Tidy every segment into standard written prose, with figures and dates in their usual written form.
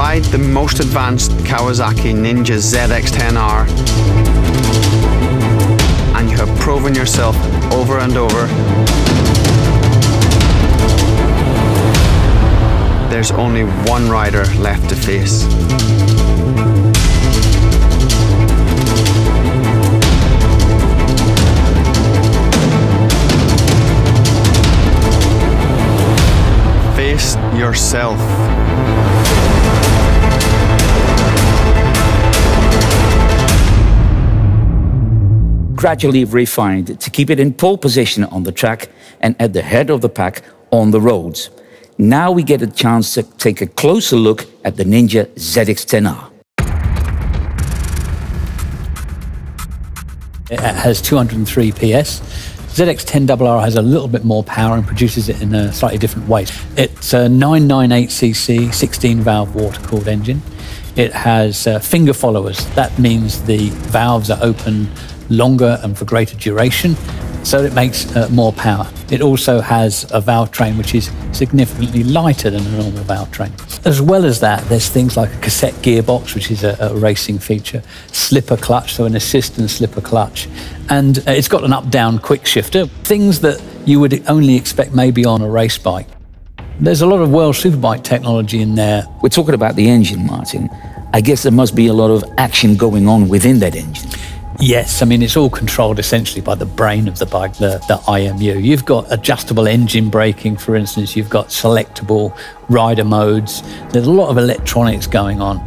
ride the most advanced Kawasaki Ninja ZX10R and you have proven yourself over and over, there's only one rider left to face. Face yourself. Gradually refined to keep it in pole position on the track and at the head of the pack on the roads. Now we get a chance to take a closer look at the Ninja ZX10R. It has 203 PS. ZX10RR has a little bit more power and produces it in a slightly different way. It's a 998cc 16-valve water-cooled engine. It has finger followers. That means the valves are open longer and for greater duration, so it makes more power. It also has a valve train which is significantly lighter than a normal valve train. As well as that, there's things like a cassette gearbox, which is a racing feature, slipper clutch, so an assist and slipper clutch, and it's got an up-down quick shifter, things that you would only expect maybe on a race bike. There's a lot of World Superbike technology in there. We're talking about the engine, Martin. I guess there must be a lot of action going on within that engine. Yes, I mean, it's all controlled essentially by the brain of the bike, the IMU. You've got adjustable engine braking, for instance. You've got selectable rider modes. There's a lot of electronics going on.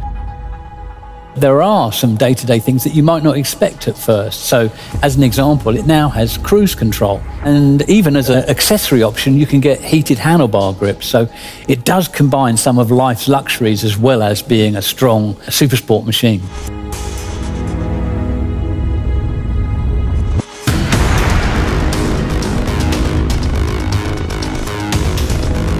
There are some day-to-day things that you might not expect at first. So, as an example, it now has cruise control. And even as an accessory option, you can get heated handlebar grips. So it does combine some of life's luxuries as well as being a strong supersport machine.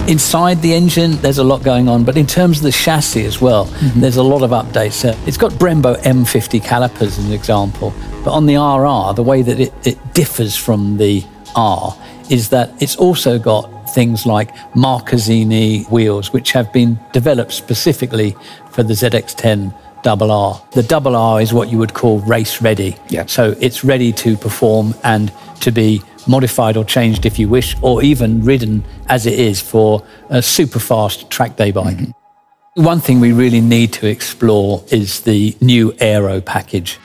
Inside the engine, there's a lot going on, but in terms of the chassis as well, there's a lot of updates. It's got Brembo M50 calipers as an example, but on the RR, the way that it differs from the R is that it's also got things like Marcazzini wheels, which have been developed specifically for the ZX10RR. The RR is what you would call race ready. Yeah. So it's ready to perform and to be modified or changed if you wish, or even ridden as it is for a super fast track day bike. One thing we really need to explore is the new Aero Package.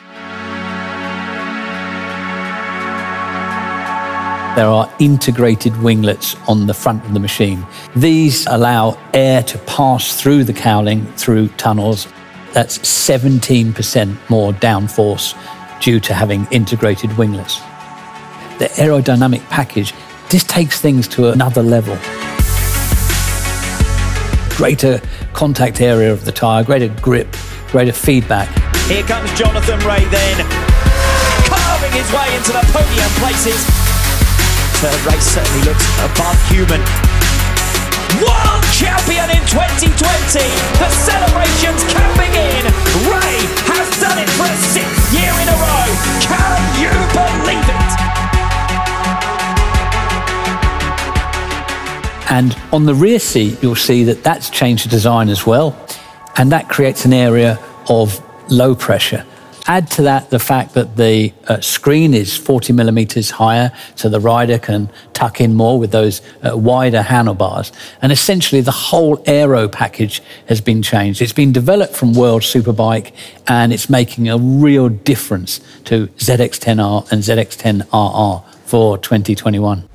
There are integrated winglets on the front of the machine. These allow air to pass through the cowling through tunnels. That's 17% more downforce due to having integrated winglets. The aerodynamic package just takes things to another level. Greater contact area of the tyre, greater grip, greater feedback. Here comes Jonathan Ray then, carving his way into the podium places. Third race certainly looks above human. World champion in 2020! The celebrations can begin! Ray has done it for a 6th year in a row! Can you believe it? And on the rear seat, you'll see that that's changed the design as well. And that creates an area of low pressure. Add to that the fact that the screen is 40 millimeters higher, so the rider can tuck in more with those wider handlebars. And essentially the whole Aero package has been changed. It's been developed from World Superbike and it's making a real difference to ZX10R and ZX10RR for 2021.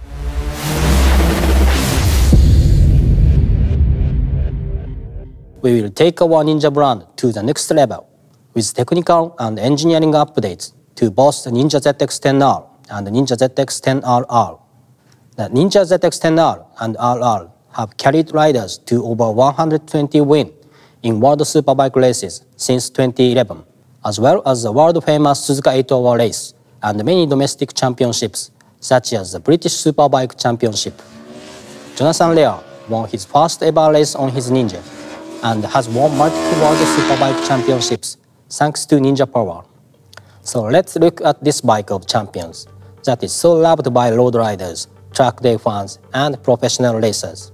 We will take our Ninja brand to the next level with technical and engineering updates to both the Ninja ZX10R and the Ninja ZX10RR. The Ninja ZX10R and RR have carried riders to over 120 wins in World Superbike races since 2011, as well as the world-famous Suzuka 8-hour race and many domestic championships, such as the British Superbike Championship. Jonathan Ray won his first ever race on his Ninja and has won multiple World Superbike Championships thanks to Ninja Power. So let's look at this bike of champions that is so loved by road riders, track day fans, and professional racers.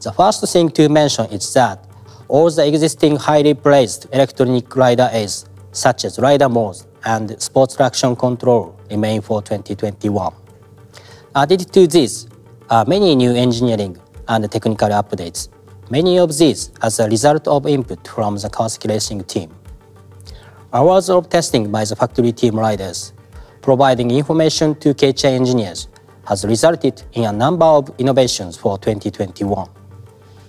The first thing to mention is that all the existing highly praised electronic rider aids, such as rider modes and sports traction control, remain for 2021. Added to these are many new engineering and technical updates, many of these as a result of input from the Kawasaki Racing team. Hours of testing by the factory team riders, providing information to KCI engineers, has resulted in a number of innovations for 2021,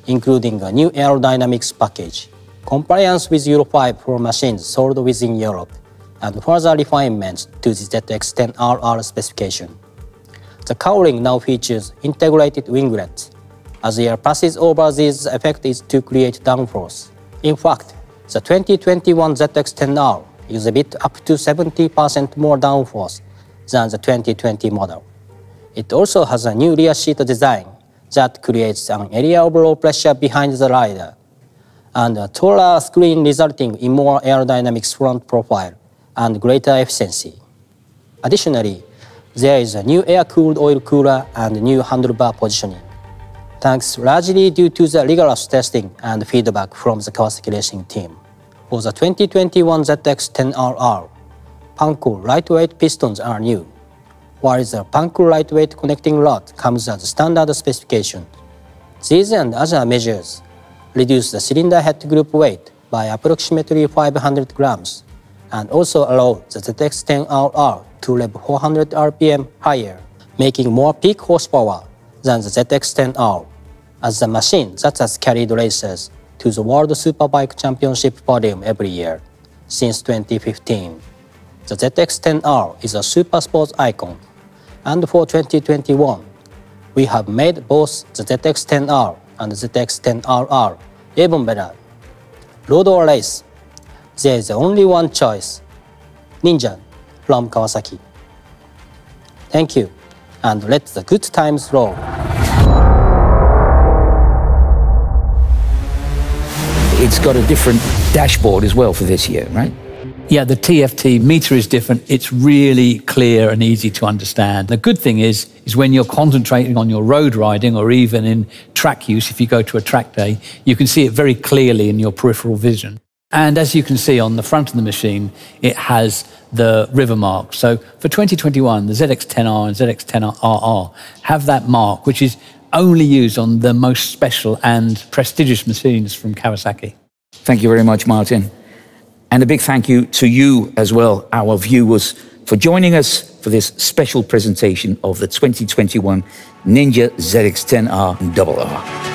including a new aerodynamics package, compliance with Euro 5 for machines sold within Europe, and further refinements to the ZX10RR specification. The cowling now features integrated winglets. As air passes over, this effect is to create downforce. In fact, the 2021 ZX10R is a bit up to 70% more downforce than the 2020 model. It also has a new rear seat design that creates an area of low pressure behind the rider, and a taller screen resulting in more aerodynamics front profile and greater efficiency. Additionally, there is a new air-cooled oil cooler and new handlebar positioning, thanks largely due to the rigorous testing and feedback from the Kawasaki Racing team. For the 2021 ZX10RR, Panko lightweight pistons are new, while the Panko lightweight connecting rod comes as standard specification. These and other measures reduce the cylinder head group weight by approximately 500 grams and also allow the ZX10RR to rev 400 RPM higher, making more peak horsepower than the ZX10R, as the machine that has carried racers to the World Superbike Championship podium every year since 2015. The ZX10R is a super sports icon, and for 2021, we have made both the ZX10R and the ZX10RR even better. Road or race, there is only one choice: Ninja from Kawasaki. Thank you, and let the good times roll. It's got a different dashboard as well for this year, right? Yeah, the TFT meter is different. It's really clear and easy to understand. The good thing is when you're concentrating on your road riding or even in track use, if you go to a track day, you can see it very clearly in your peripheral vision. And as you can see on the front of the machine, it has the river mark. So for 2021, the ZX10R and ZX10RR have that mark, which is only used on the most special and prestigious machines from Kawasaki. Thank you very much, Martin. And a big thank you to you as well, our viewers, for joining us for this special presentation of the 2021 Ninja ZX10RR.